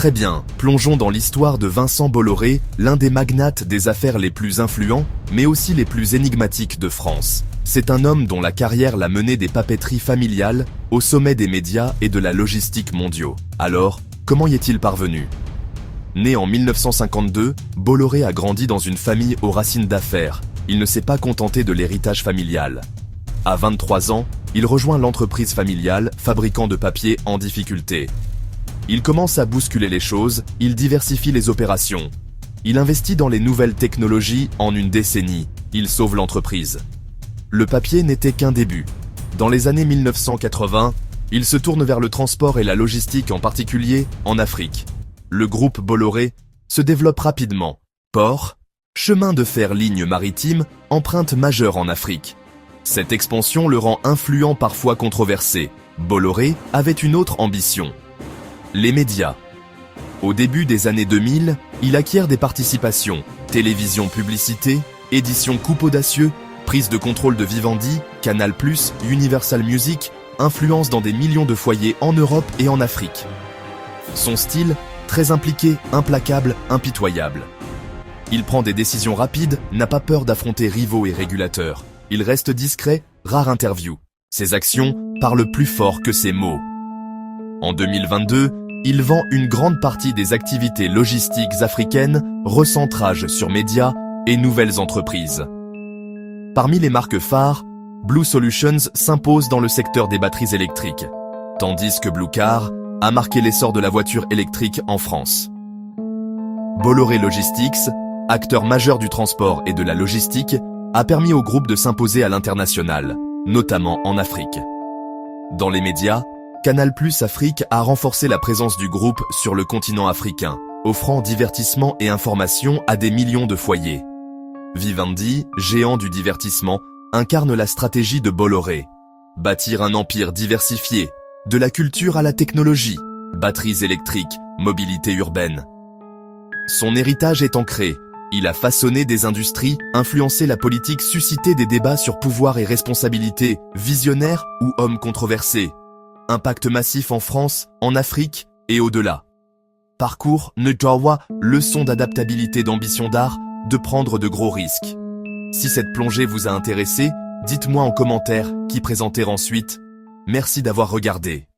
Très bien, plongeons dans l'histoire de Vincent Bolloré, l'un des magnates des affaires les plus influents, mais aussi les plus énigmatiques de France. C'est un homme dont la carrière l'a mené des papeteries familiales au sommet des médias et de la logistique mondiaux. Alors, comment y est-il parvenu? Né en 1952, Bolloré a grandi dans une famille aux racines d'affaires. Il ne s'est pas contenté de l'héritage familial. À 23 ans, il rejoint l'entreprise familiale, fabricant de papier en difficulté. Il commence à bousculer les choses, il diversifie les opérations. Il investit dans les nouvelles technologies en une décennie, il sauve l'entreprise. Le papier n'était qu'un début. Dans les années 1980, il se tourne vers le transport et la logistique, en particulier en Afrique. Le groupe Bolloré se développe rapidement. Port, chemin de fer, ligne maritime, empreinte majeure en Afrique. Cette expansion le rend influent, parfois controversé. Bolloré avait une autre ambition. Les médias. Au début des années 2000, il acquiert des participations, télévision publicité, édition Coupe Audacieux, prise de contrôle de Vivendi, Canal+, Universal Music, influence dans des millions de foyers en Europe et en Afrique. Son style, très impliqué, implacable, impitoyable. Il prend des décisions rapides, n'a pas peur d'affronter rivaux et régulateurs. Il reste discret, rare interview. Ses actions parlent plus fort que ses mots. En 2022, il vend une grande partie des activités logistiques africaines, recentrage sur médias et nouvelles entreprises. Parmi les marques phares, Blue Solutions s'impose dans le secteur des batteries électriques, tandis que Blue Car a marqué l'essor de la voiture électrique en France. Bolloré Logistics, acteur majeur du transport et de la logistique, a permis au groupe de s'imposer à l'international, notamment en Afrique. Dans les médias, Canal+ Afrique a renforcé la présence du groupe sur le continent africain, offrant divertissement et information à des millions de foyers. Vivendi, géant du divertissement, incarne la stratégie de Bolloré. Bâtir un empire diversifié, de la culture à la technologie, batteries électriques, mobilité urbaine. Son héritage est ancré. Il a façonné des industries, influencé la politique, suscité des débats sur pouvoir et responsabilité, visionnaire ou homme controversé. Impact massif en France, en Afrique et au-delà. Parcours, notoire, leçon d'adaptabilité, d'ambition d'art, de prendre de gros risques. Si cette plongée vous a intéressé, dites-moi en commentaire qui présenter ensuite. Merci d'avoir regardé.